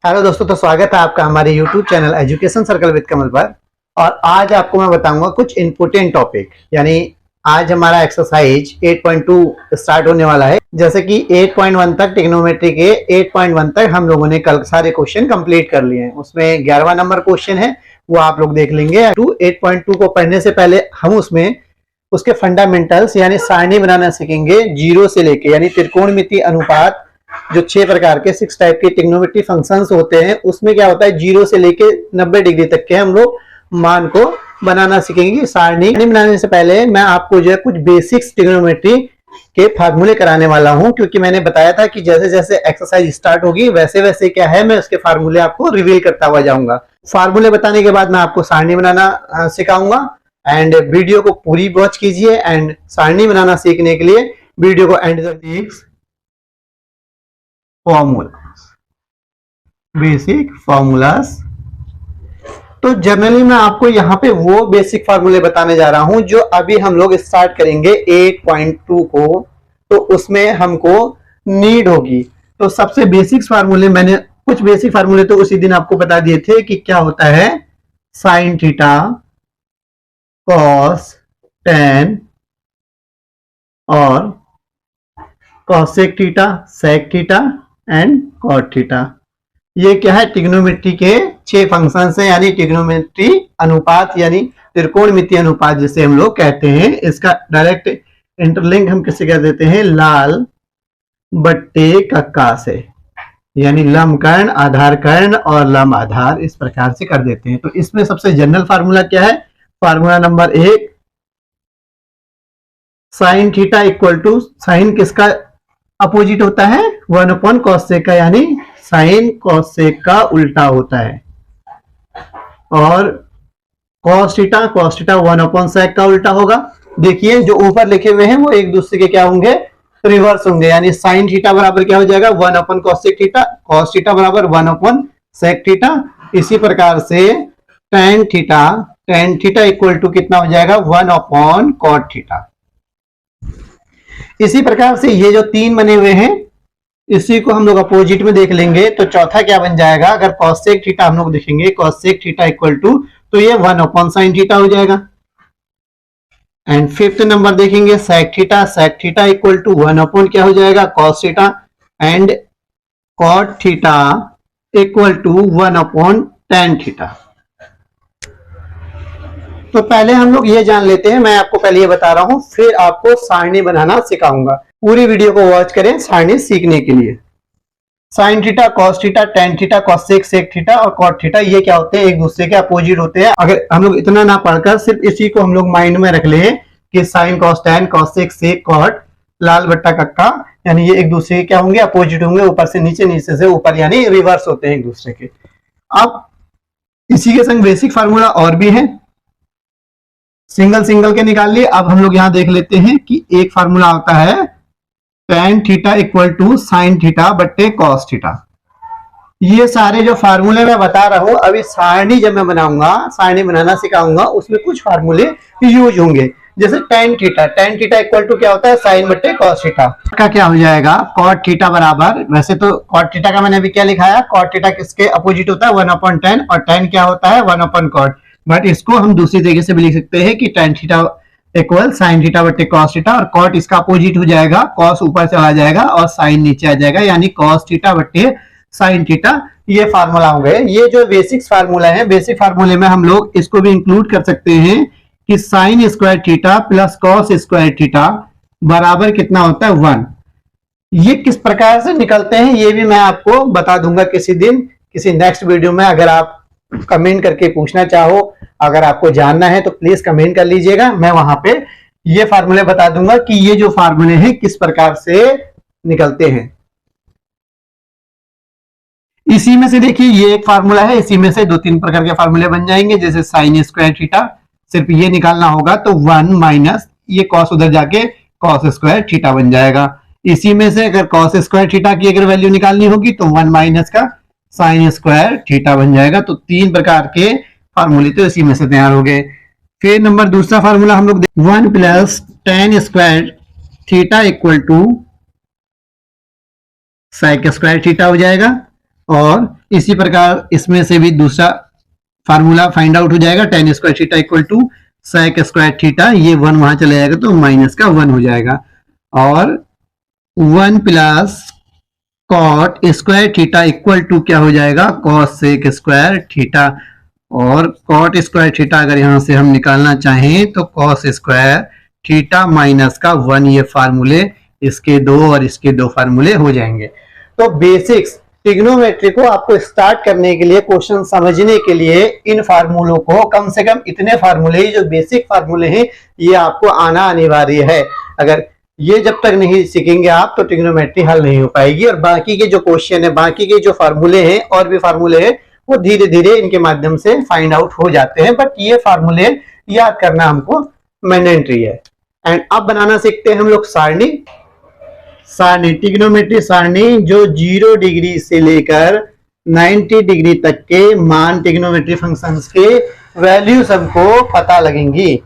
Hello दोस्तों, तो स्वागत है आपका हमारे YouTube channel education circle with Kamal पर। और आज आपको मैं बताऊंगा कुछ इंपोर्टेंट टॉपिक, यानी आज हमारा एक्सरसाइज 8.2 स्टार्ट होने वाला है। जैसे कि 8.1 तक ट्रिग्नोमेट्री के 8.1 तक हम लोगों ने कल सारे क्वेश्चन कंप्लीट कर लिए हैं। उसमें 11वां नंबर क्वेश्चन है, वो आप लोग देख लेंगे। 8.2 को पढ़ने से पहले हम उसमें उसके फंडामेंटल्स यानी सारणी बनाना सीखेंगे जीरो से लेके, यानी त्रिकोणमितीय अनुपात जो 6 प्रकार के 6 टाइप के ट्रिग्नोमेट्री फंक्शंस होते हैं, उसमें क्या होता है जीरो से लेके 90 डिग्री तक के हम लोग मान को बनाना सीखेंगे। सारणी बनाने से पहले मैं आपको जो है कुछ बेसिक्स ट्रिग्नोमेट्री के फार्मूले कराने वाला हूं, क्योंकि मैंने बताया था कि जैसे जैसे एक्सरसाइज स्टार्ट होगी वैसे वैसे क्या है मैं उसके फार्मूले आपको रिवील करता हुआ जाऊंगा। फार्मूले बताने के बाद मैं आपको सारणी बनाना सिखाऊंगा। एंड वीडियो को पूरी वॉच कीजिए एंड सारणी बनाना सीखने के लिए वीडियो को एंड तक देखिए। Formula, basic formulas. तो जनरली मैं आपको यहाँ पे वो बेसिक फार्मूले बताने जा रहा हूं जो अभी हम लोग स्टार्ट करेंगे 8.2 को, तो उसमें हमको नीड होगी। तो सबसे बेसिक फार्मूले, मैंने कुछ बेसिक फार्मूले तो उसी दिन आपको बता दिए थे कि क्या होता है साइन थीटा, कॉस, टेन और cosec theta, sec theta and cot theta. ये क्या है ट्रिग्नोमेट्री के 6 फंक्शंस हैं, यानी ट्रिग्नोमेट्री अनुपात यानी त्रिकोणमितीय अनुपात जिसे हम लोग कहते हैं। इसका डायरेक्ट इंटरलिंक हम किससे कह देते हैं, लाल बट्टे कक्का से, यानी लंब कर्ण, आधार कर्ण और लंब आधार, इस प्रकार से कर देते हैं। तो इसमें सबसे जनरल फार्मूला क्या है, formula number 1, sine theta equal to, sine किसका अपोजिट होता है, 1 cos sec का, यानी साइन cos sec का उल्टा होता है। और cos थीटा 1 sec का उल्टा होगा। देखिए जो ऊपर लिखे हुए हैं वो एक दूसरे के क्या होंगे, रिवर्स होंगे, यानी साइन थीटा बराबर क्या हो जाएगा 1 cos sec theta, cos theta बराबर 1 sec थीटा। इसी प्रकार से tan थीटा इक्वल टू कितना हो जाएगा 1 cot थीटा। इसी प्रकार से ये जो 3 बने हुए हैं इसी को हम लोग अपोजिट में देख लेंगे, तो चौथा क्या बन जाएगा, अगर cos sec थीटा हम लोग देखेंगे cos sec theta equal to, तो ये 1 sin थीटा हो जाएगा। एंड फिफ्थ नंबर देखेंगे sec थीटा इक्वल टू 1 क्या हो जाएगा cos theta, and cot theta equal to 1 tan theta. तो पहले हम लोग ये जान लेते हैं, मैं आपको पहले ये बता रहा हूं, फिर आपको सारणी बनाना सिखाऊंगा। पूरी वीडियो को वॉच करें सारणी सीखने के लिए। Sine theta, cos theta, tan theta, cosec, sec theta और कॉट थीटा, ये क्या होते हैं, एक दूसरे के अपोजिट होते हैं। अगर हम लोग इतना ना पढ़कर सिर्फ इसी को हम लोग माइंड में रख ले कि sine cos ten cosec sec cot लाल बट्टा कक्का, यानी ये एक दूसरे के क्या होंगे, अपोजिट होंगे, ऊपर से नीचे, नीचे से ऊपर, यानी रिवर्स होते हैं एक दूसरे के। अब इसी के संग बेसिक फार्मूला और भी है, सिंगल सिंगल के निकाल लिए। अब हम लोग यहां देख लेते हैं कि एक फार्मूला होता है tan theta equal to sine theta बट्टे कॉस थीटा। ये सारे जो फार्मूले मैं बता रहा हूं, अभी सारणी जब मैं बनाऊंगा, सारणी बनाना सिखाऊंगा, उसमें कुछ फार्मूले यूज होंगे। जैसे tan थीटा इक्वल टू क्या होता है साइन बट्टे कॉस थीटा का क्या हो जाएगा कॉट थीटा बराबर, वैसे तो कॉट थीटा का मैंने अभी क्या लिखाया, कॉट थीटा किसके अपोजिट होता है 1/tan, और tan क्या होता है 1/cot। बट इसको हम दूसरी तरीके से भी लिख सकते हैं कि tan theta equal sign theta बट्टे कॉस थीटा, और कॉट इसका अपोजिट हो जाएगा, कॉस ऊपर चला जाएगा और साइन नीचे आ जाएगा, यानी कॉस थीटा बट्टे साइन थीटा। ये फार्मूला हो गए। ये जो बेसिक फार्मूला है, बेसिक फार्मूले में हम लोग इसको भी इंक्लूड कर सकते हैं कि sine square theta plus cos square theta बराबर कितना होता है 1। ये किस प्रकार से निकलते हैं ये भी मैं आपको बता दूंगा किसी दिन, किसी नेक्स्ट वीडियो में। अगर आप कमेंट करके पूछना चाहो, अगर आपको जानना है तो प्लीज कमेंट कर लीजिएगा, मैं वहां पे ये फार्मूले बता दूंगा कि ये जो फार्मूले हैं किस प्रकार से निकलते हैं। इसी में से देखिए ये एक फार्मूला है, इसी में से 2-3 प्रकार के फार्मूले बन जाएंगे। जैसे साइन स्क्वायर थीटा, सिर्फ ये निकालना होगा तो 1 माइनस ये कॉस उधर जाके कॉस स्क्वायर थीटा बन जाएगा। इसी में से अगर कॉस स्क्वायर थीटा की अगर वैल्यू निकालनी होगी तो 1 माइनस का साइन स्क्वायर थीटा बन जाएगा। तो 3 प्रकार के फार्मूले तो इसी में से तैयार हो गए। फिर नंबर दूसरा फार्मूला हम लोग 1 plus tan square theta equal to sec square theta हो जाएगा। और इसी प्रकार इसमें से भी दूसरा फार्मूला फाइंड आउट हो जाएगा, tan square theta equal to sec square theta, ये 1 वहां चला जाएगा तो माइनस का 1 हो जाएगा, और 1 plus cot square theta equal to क्या हो जाएगा, cos sec स्क्वायर थीटा, और कॉट स्क्वायर थीटा अगर यहां से हम निकालना चाहें तो cos स्क्वायर थीटा माइनस का 1, ये फार्मूले इसके दो और इसके दो फार्मूले हो जाएंगे। तो बेसिक्स ट्रिग्नोमेट्री को आपको स्टार्ट करने के लिए, क्वेश्चन समझने के लिए इन फार्मूलों को, कम से कम इतने फार्मूले जो बेसिक फार्मूले हैं ये आपको आना अनिवार्य है। अगर ये जब तक नहीं सीखेंगे आप तो ट्रिग्नोमेट्री हल नहीं हो पाएगी, और बाकी के जो क्वेश्चन है, बाकी के जो फार्मूले हैं और भी फार्मूले हैं वो धीरे धीरे इनके माध्यम से फाइंड आउट हो जाते हैं, बट ये फार्मूले याद करना हमको मैंडेटरी है। एंड अब बनाना सीखते हैं हम लोग सारणी, ट्रिग्नोमेट्री सारणी जो 0 डिग्री से लेकर 90 डिग्री तक के मान ट्रिग्नोमेट्री फंक्शंस के वैल्यूज हमको पता लगेंगी।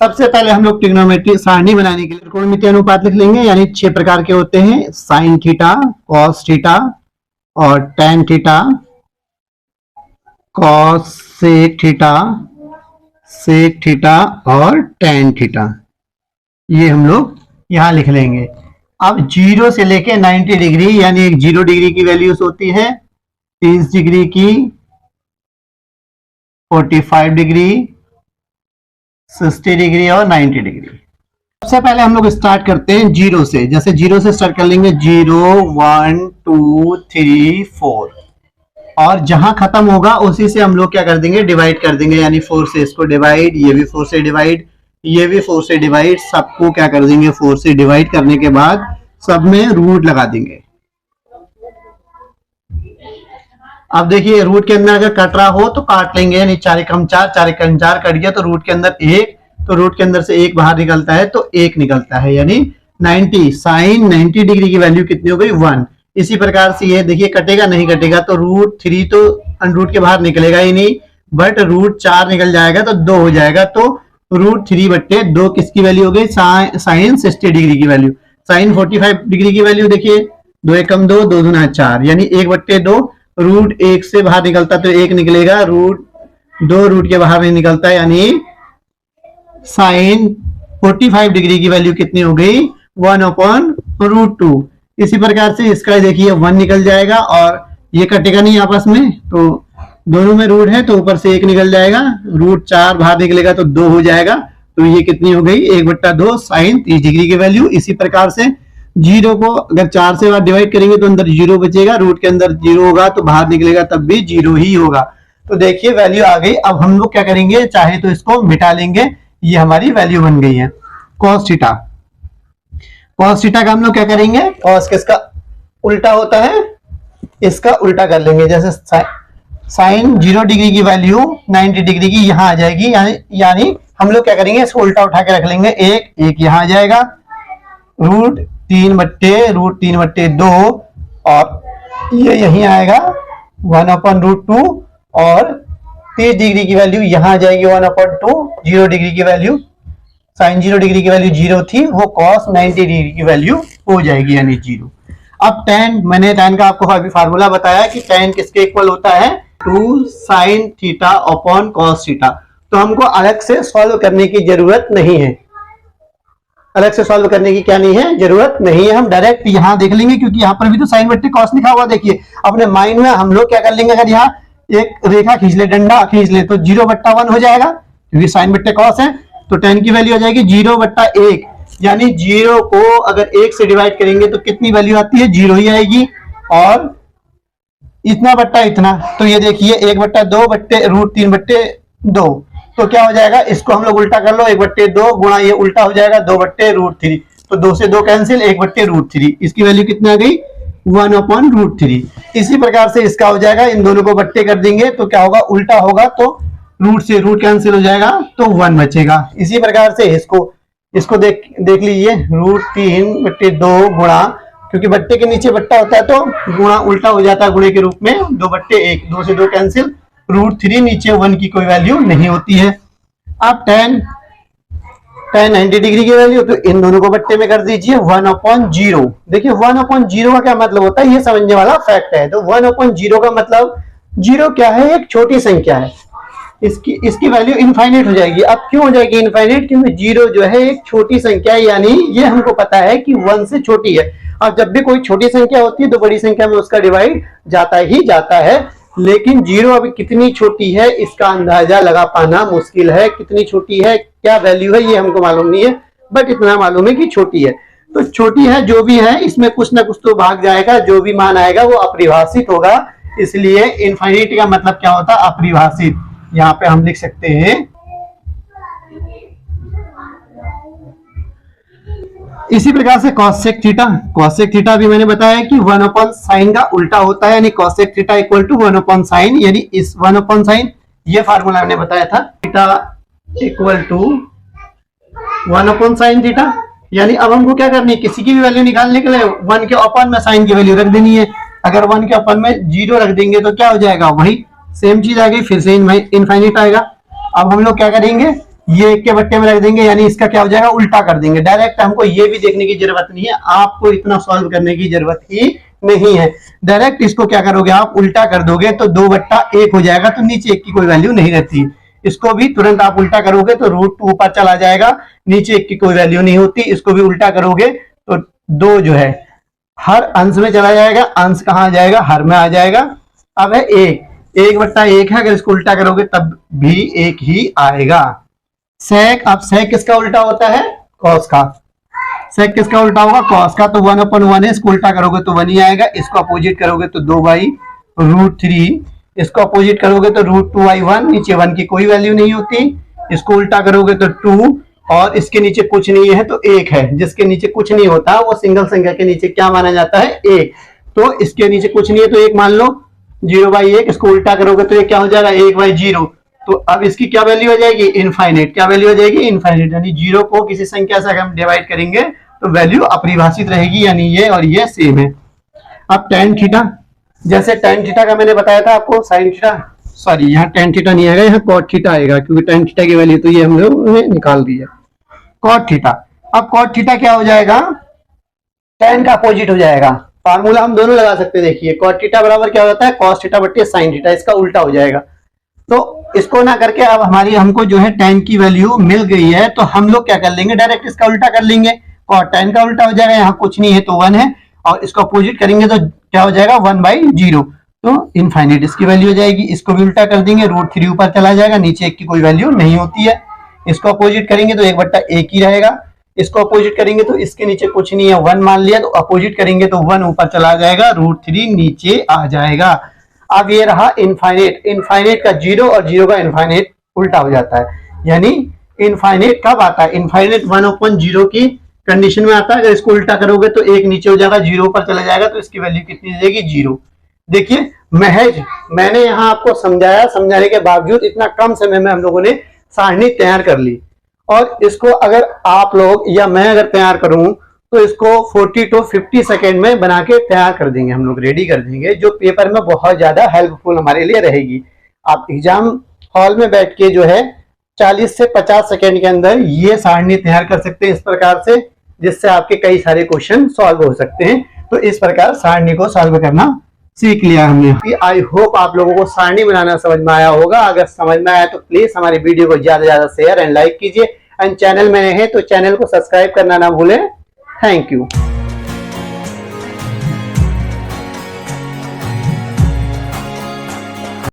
सबसे पहले हम लोग ट्रिग्नोमेट्री सारणी बनाने के लिए त्रिकोणमितीय अनुपात लिख लेंगे, यानी 6 प्रकार के होते हैं, साइन थीटा, कॉस थीटा और tan theta, cosec theta, sec theta और टैन थीटा, ये हम लोग यहां लिख लेंगे। अब 0 से लेके 90 डिग्री, यानी एक 0 डिग्री की वैल्यूज होती है, 30 डिग्री की, 45 डिग्री, 60 डिग्री और 90 डिग्री। सबसे पहले हम लोग स्टार्ट करते हैं 0 से, जैसे 0 से स्टार्ट कर लेंगे, 0 1 2 3 4, और जहां खत्म होगा उसी से हम लोग क्या कर देंगे, डिवाइड कर देंगे, यानी 4 से इसको डिवाइड, ये भी 4 से डिवाइड, ये भी 4 से डिवाइड, सबको क्या कर देंगे 4 से डिवाइड करने के बाद सब में रूट लगा देंगे। अब देखिए रूट के अंदर अगर कट रहा हो तो काट लेंगे, यानी 4 एकम 4, 4 एकम 4 कट गया तो रूट के अंदर 1, तो रूट के अंदर से 1 बाहर निकलता है तो 1 निकलता है, यानी 90, साइन 90 डिग्री की वैल्यू कितनी हो गई, 1। इसी प्रकार से ये देखिए कटेगा नहीं कटेगा, तो रूट 3 तो रूट के बाहर निकलेगा ही नहीं, बट रूट 4 निकल जाएगा तो 2 हो जाएगा, तो रूट 3/2 किसकी वैल्यू हो गई, साइन 60 डिग्री की वैल्यू। साइन 45 डिग्री की वैल्यू देखिए, 2 एकम 2, 2 दूना 4, यानी 1/2, रूट 1 से बाहर निकलता तो 1 निकलेगा, रूट 2 रूट के बाहर नहीं निकलता, यानी साइन 45 डिग्री की वैल्यू कितनी हो गई, 1/√2। इसी प्रकार से इसका देखिए 1 निकल जाएगा, और ये कटेगा नहीं आपस में, तो दोनों में रूट है तो ऊपर से 1 निकल जाएगा, रूट 4 बाहर निकलेगा तो 2 हो जाएगा, तो ये कितनी हो गई, 1/2 साइन 30 डिग्री की वैल्यू। इसी प्रकार से 0 को अगर 4 से बार डिवाइड करेंगे तो अंदर 0 बचेगा, रूट के अंदर 0 होगा तो बाहर निकलेगा तब भी 0 ही होगा। तो देखिए वैल्यू आ गई। अब हम लोग क्या करेंगे, चाहे तो इसको मिटा लेंगे, ये हमारी वैल्यू बन गई है। कॉस थीटा, कॉस थीटा का हम लोग क्या करेंगे, कॉस किसका उल्टा होता है, इसका उल्टा कर लेंगे, जैसे साइन 0 डिग्री की वैल्यू 90 डिग्री की यहां आ जाएगी, यानी हम लोग क्या करेंगे, इसको उल्टा उठा के रख लेंगे, 1 यहां आ जाएगा, रूट 3/2, और ये यहीं आएगा 1/√2, और 30 डिग्री की वैल्यू यहां आ जाएगी 1/2, 0 डिग्री की वैल्यू, साइन 0 डिग्री की वैल्यू 0 थी, वो कॉस 90 डिग्री की वैल्यू हो जाएगी, यानी 0। अब tan, मैंने tan का आपको अभी फार्मूला बताया कि tan किसके इक्वल होता है, 2 sine theta upon cos theta. तो हमको अलग से सॉल्व करने की जरूरत नहीं है, अलग से सॉल्व करने की क्या नहीं है, जरूरत नहीं है, हम डायरेक्ट यहां देख लेंगे, क्योंकि यहाँ पर भी तो साइन बट्टे कॉस लिखा हुआ, देखिए अपने माइंड में हम लोग क्या कर लेंगे, अगर यहाँ एक रेखा खींच ले, डंडा खींच ले, तो 0/1 हो जाएगा, क्योंकि साइन बट्टे कॉस है, तो tan की वैल्यू आ जाएगी 0/1, यानी 0 को अगर 1 से डिवाइड करेंगे तो कितनी वैल्यू आती है, 0 ही आएगी, और इतना बट्टा इतना, तो ये देखिए 1/2/√3/2, तो क्या हो जाएगा, इसको हम लोग उल्टा कर लो, 1/2 गुणा ये उल्टा हो जाएगा 2/√3, तो 2 से 2 कैंसिल, 1/√3, इसकी वैल्यू कितनी आ गई, 1/√3। इसी प्रकार से इसका हो जाएगा, इन दोनों को बट्टे कर देंगे तो क्या होगा, उल्टा होगा, तो रूट से रूट कैंसिल हो जाएगा तो 1 बचेगा। इसी प्रकार से इसको देख लीजिए, √3/2 गुणा, क्योंकि बट्टे के नीचे बट्टा होता है तो गुणा उल्टा हो जाता है गुणे के रूप में, 2/1, 2 से 2 कैंसिल, √3 नीचे 1 की कोई वैल्यू नहीं होती है। अब tan tan 90 डिग्री की वैल्यू, तो इन दोनों को बट्टे में कर दीजिए 1/0। देखिए 1/0 का क्या मतलब होता है, ये समझने वाला फैक्ट है। तो 1/0 का मतलब जीरो क्या है, एक छोटी संख्या है, इसकी वैल्यू इनफाइनाइट हो जाएगी। अब क्यों हो जाएगी इनफाइनाइट, क्योंकि जीरो जो है एक छोटी संख्या है, यानी ये हमको पता है कि 1 से छोटी है। अब जब भी कोई छोटी संख्या होती है तो बड़ी संख्या में उसका डिवाइड जाता ही जाता है, लेकिन जीरो अभी कितनी छोटी है इसका अंदाजा लगा पाना मुश्किल है। कितनी छोटी है, क्या वैल्यू है, ये हमको मालूम नहीं है, बट इतना मालूम है कि छोटी है। तो छोटी है जो भी है, इसमें कुछ ना कुछ तो भाग जाएगा, जो भी मान आएगा वो अपरिभाषित होगा। इसलिए इनफाइनिटी का मतलब क्या होता है, अपरिभाषित। यहां पे हम लिख सकते हैं इसी प्रकार से cosec थीटा भी मैंने बताया कि 1/sin का उल्टा होता है, यानी cosec theta equal to 1/sin, यानी इस 1/sin ये फार्मूला मैंने बताया था, theta equal to 1/sin theta. यानी अब हमको क्या करनी है, किसी की भी वैल्यू निकालने के लिए 1 के अपन में साइन की वैल्यू रख देनी है। अगर 1 के अपन में 0 रख देंगे तो क्या हो जाएगा, वही सेम चीज आ गई, फिर से इनफाइनाइट आएगा। अब हम लोग क्या करेंगे, ये एक के बट्टे में रख देंगे, यानी इसका क्या हो जाएगा, उल्टा कर देंगे। डायरेक्ट हमको ये भी देखने की जरूरत नहीं है, आपको इतना सॉल्व करने की जरूरत ही नहीं है। डायरेक्ट इसको क्या करोगे, आप उल्टा कर दोगे तो 2/1 हो जाएगा, तो नीचे 1 की कोई वैल्यू नहीं रहती। इसको भी तुरंत आप उल्टा करोगे तो √2 ऊपर चला जाएगा, नीचे 1 की कोई वैल्यू नहीं होती। इसको भी उल्टा करोगे तो 2 जो है हर अंश में चला जाएगा, अंश कहां आ जाएगा, हर में आ जाएगा। अब है 1/1 है, अगर इसको उल्टा करोगे तब भी 1 ही आएगा। सेक, अब सेक किसका उल्टा होता है, कॉस का। सेक किसका उल्टा होगा, कॉस का। तो 1/1 है, इसको उल्टा करोगे तो 1 ही आएगा, इसको अपोजिट करोगे तो 2/√3, इसको अपोजिट करोगे तो √2/1, नीचे 1 की कोई वैल्यू नहीं होती। इसको उल्टा करोगे तो 2, और इसके नीचे कुछ नहीं है तो 1 है। जिसके नीचे कुछ नहीं होता वो सिंगल संख्या के नीचे क्या माना जाता है, 1। तो इसके नीचे कुछ नहीं है तो 1 मान लो, 0/1, इसको उल्टा करोगे तो ये क्या हो जाएगा, 1/0। तो अब इसकी क्या वैल्यू हो जाएगी, इनफाइनाइट। क्या वैल्यू हो जाएगी, इनफाइनाइट। यानी 0 को किसी संख्या से अगर हम डिवाइड करेंगे तो वैल्यू अपरिभाषित रहेगी, यानी ये और ये सेम है। अब tan थीटा, जैसे tan थीटा का मैंने बताया था आपको, sin थीटा, सॉरी यहाँ tan थीटा नहीं आएगा, यहाँ cot थीटा आएगा, क्योंकि tan थीटा की वैल्यू तो ये हम लोग ने निकाल दी है। cot थीटा, अब cot थीटा क्या हो जाएगा, tan का अपोजिट हो जाएगा। फार्मूला हम दोनों लगा सकते हैं, देखिए cot थीटा बराबर क्या होता है, cos थीटा बट्टे sin थीटा, इसका उल्टा हो जाएगा। तो इसको ना करके अब हमको जो है tan की वैल्यू मिल गई है, तो हम लोग क्या कर लेंगे, डायरेक्ट इसका उल्टा कर लेंगे। cot tan का उल्टा हो जाएगा, यहाँ कुछ नहीं है तो 1 है, और इसको अपोजिट करेंगे तो क्या हो जाएगा, 1/0, तो इनफाइनाइट इसकी वैल्यू हो जाएगी। इसको भी उल्टा कर देंगे, √3 ऊपर चला जाएगा, नीचे 1 की कोई वैल्यू नहीं होती है। इसको अपोजिट करेंगे तो 1/1 ही रहेगा। इसको अपोजिट करेंगे तो इसके नीचे कुछ नहीं है, 1 मान लिया, तो अपोजिट करेंगे तो 1 ऊपर चला जाएगा, √3 नीचे आ जाएगा। अब ये रहा इनफाइनाइट। इनफाइनाइट का 0 और 0 का इनफाइनाइट उल्टा हो जाता है, यानी इनफाइनाइट कब आता है, इनफाइनाइट 1/0 की कंडीशन में आता है। अगर इसको उल्टा करोगे तो 1 नीचे हो जाएगा, 0 पर चला जाएगा, तो इसकी वैल्यू कितनी हो जाएगी, 0। देखिए मैंने यहाँ आपको समझाया, समझाने के बावजूद इतना कम समय में हम लोगों ने सारणी तैयार कर ली। और इसको अगर आप लोग या मैं अगर तैयार करूं तो इसको 40 to 50 सेकेंड में बना के तैयार कर देंगे, हम लोग रेडी कर देंगे, जो पेपर में बहुत ज्यादा हेल्पफुल हमारे लिए रहेगी। आप एग्जाम हॉल में बैठ के जो है 40 से 50 सेकेंड के अंदर ये सारणी तैयार कर सकते हैं इस प्रकार से, जिससे आपके कई सारे क्वेश्चन सॉल्व हो सकते हैं। तो इस प्रकार सारणी को सॉल्व करना सीख लिया हमने। आई होप आप लोगों को सारणी बनाना समझ में आया होगा। अगर समझ में आया तो प्लीज हमारी वीडियो को ज्यादा से ज्यादा शेयर एंड लाइक कीजिए, एंड चैनल में है तो चैनल को सब्सक्राइब करना ना भूलें। Thank you.